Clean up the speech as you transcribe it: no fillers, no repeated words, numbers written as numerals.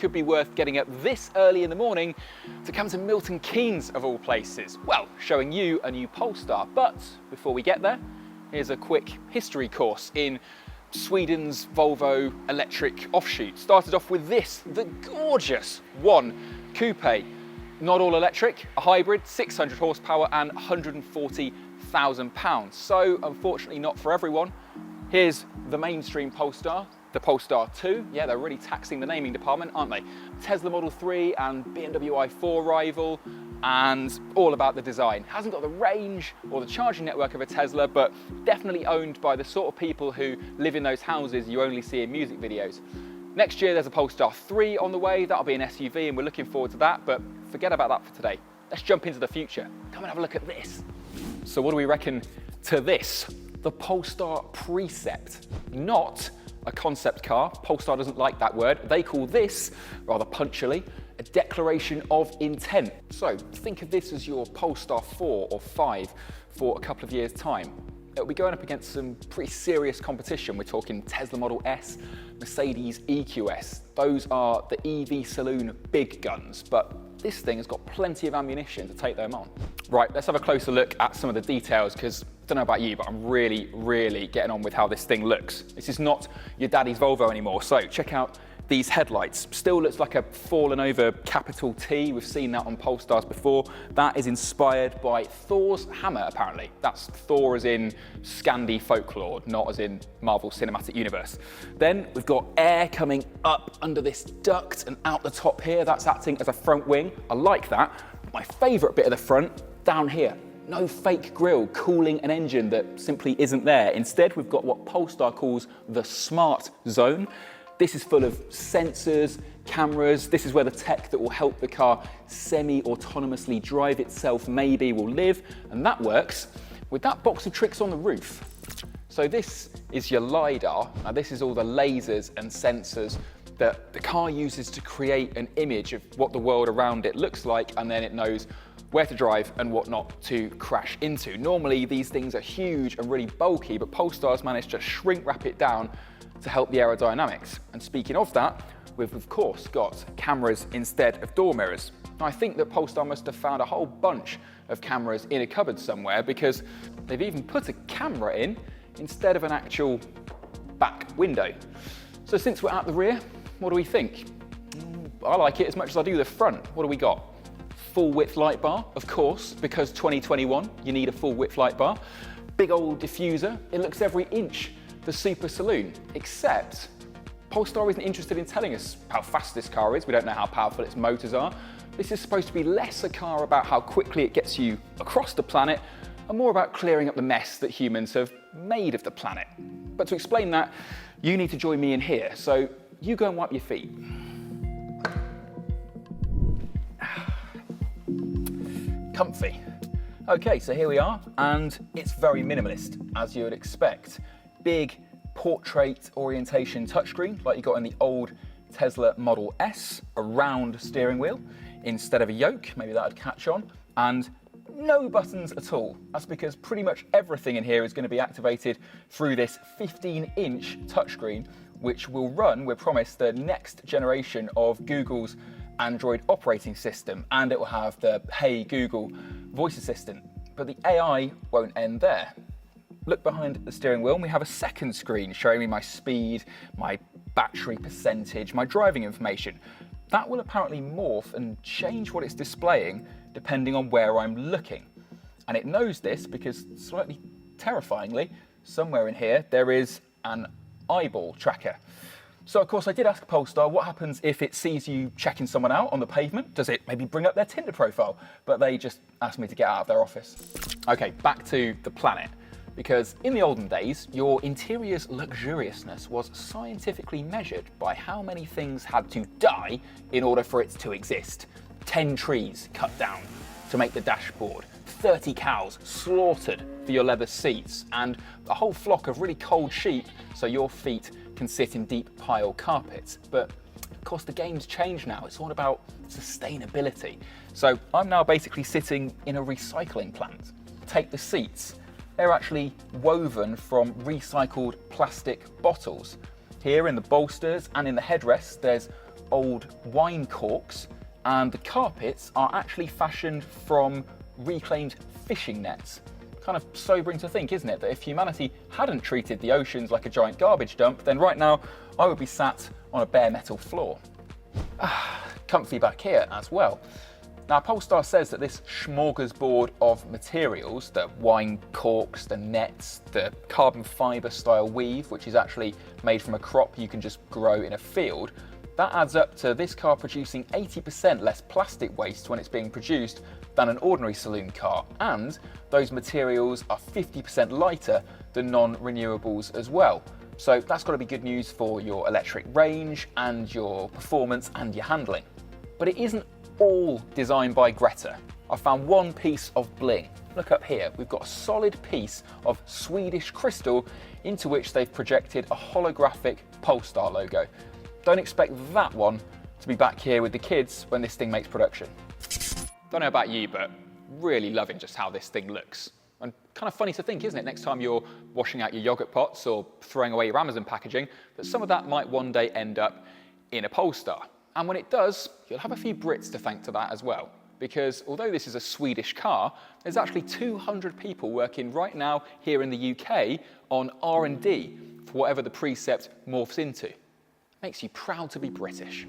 could be worth getting up this early in the morning to come to Milton Keynes of all places. Well, showing you a new Polestar. But before we get there, here's a quick history course in Sweden's Volvo electric offshoot. Started off with this, the gorgeous One Coupe. Not all electric, a hybrid, 600 horsepower and 140,000 pounds. So unfortunately not for everyone. Here's the mainstream Polestar, the Polestar 2. Yeah, they're really taxing the naming department, aren't they? Tesla Model 3 and BMW i4 rival, and all about the design. Hasn't got the range or the charging network of a Tesla, but definitely owned by the sort of people who live in those houses you only see in music videos. Next year there's a Polestar 3 on the way. That'll be an SUV and we're looking forward to that, but forget about that for today. Let's jump into the future. Come and have a look at this. So what do we reckon to this? The Polestar Precept, not a concept car. Polestar doesn't like that word. They call this, rather punchily, a declaration of intent. So think of this as your Polestar 4 or 5 for a couple of years' time. It'll be going up against some pretty serious competition. We're talking Tesla Model S, Mercedes EQS. Those are the EV saloon big guns, but this thing has got plenty of ammunition to take them on. Right, let's have a closer look at some of the details, because I don't know about you, but I'm really getting on with how this thing looks. This is not your daddy's Volvo anymore. So check out these headlights. Still looks like a fallen over capital T. We've seen that on Polestars before. That is inspired by Thor's hammer, apparently. That's Thor as in Scandi folklore, not as in Marvel Cinematic Universe. Then we've got air coming up under this duct and out the top here. That's acting as a front wing. I like that. My favorite bit of the front, down here. No fake grille cooling an engine that simply isn't there. Instead, we've got what Polestar calls the smart zone. This is full of sensors, cameras. This is where the tech that will help the car semi-autonomously drive itself maybe will live. And that works with that box of tricks on the roof. So this is your LiDAR. Now this is all the lasers and sensors that the car uses to create an image of what the world around it looks like, and then it knows where to drive and what not to crash into. Normally these things are huge and really bulky, but Polestar's managed to shrink wrap it down to help the aerodynamics. And speaking of that, we've of course got cameras instead of door mirrors. Now, I think that Polestar must have found a whole bunch of cameras in a cupboard somewhere, because they've even put a camera in instead of an actual back window. So since we're at the rear, what do we think? I like it as much as I do the front. What do we got? Full width light bar, of course, because 2021, you need a full width light bar. Big old diffuser, it looks every inch the Super Saloon, except Polestar isn't interested in telling us how fast this car is. We don't know how powerful its motors are. This is supposed to be less a car about how quickly it gets you across the planet and more about clearing up the mess that humans have made of the planet. But to explain that, you need to join me in here. So you go and wipe your feet. Comfy. Okay, so here we are, and it's very minimalist, as you would expect. Big portrait orientation touchscreen like you got in the old Tesla Model S, a round steering wheel instead of a yoke, maybe that would catch on, and no buttons at all. That's because pretty much everything in here is going to be activated through this 15-inch touchscreen, which will run, we're promised, the next generation of Google's Android operating system, and it will have the Hey Google voice assistant. But the AI won't end there. Look behind the steering wheel and we have a second screen showing me my speed, my battery percentage, my driving information. That will apparently morph and change what it's displaying depending on where I'm looking. And it knows this because, slightly terrifyingly, somewhere in here there is an eyeball tracker. So of course I did ask Polestar what happens if it sees you checking someone out on the pavement. Does it maybe bring up their Tinder profile? But they just asked me to get out of their office. Okay, back to the planet. Because in the olden days, your interior's luxuriousness was scientifically measured by how many things had to die in order for it to exist. 10 trees cut down to make the dashboard, 30 cows slaughtered for your leather seats, and a whole flock of really cold sheep so your feet can sit in deep pile carpets. But of course the game's changed now. It's all about sustainability. So I'm now basically sitting in a recycling plant. Take the seats. They're actually woven from recycled plastic bottles. Here in the bolsters and in the headrests, there's old wine corks, and the carpets are actually fashioned from reclaimed fishing nets. Kind of sobering to think, isn't it, that if humanity hadn't treated the oceans like a giant garbage dump, then right now I would be sat on a bare metal floor. Comfy back here as well. Now, Polestar says that this smorgasbord of materials, the wine corks, the nets, the carbon fibre style weave, which is actually made from a crop you can just grow in a field, that adds up to this car producing 80% less plastic waste when it's being produced than an ordinary saloon car. And those materials are 50% lighter than non-renewables as well. So that's got to be good news for your electric range and your performance and your handling. But it isn't all designed by Greta. I found one piece of bling. Look up here, we've got a solid piece of Swedish crystal into which they've projected a holographic Polestar logo. Don't expect that one to be back here with the kids when this thing makes production. Don't know about you, but really loving just how this thing looks. And kind of funny to think, isn't it, next time you're washing out your yogurt pots or throwing away your Amazon packaging, that some of that might one day end up in a Polestar. And when it does, you'll have a few Brits to thank to that as well. Because although this is a Swedish car, there's actually 200 people working right now here in the UK on R&D for whatever the Precept morphs into. Makes you proud to be British.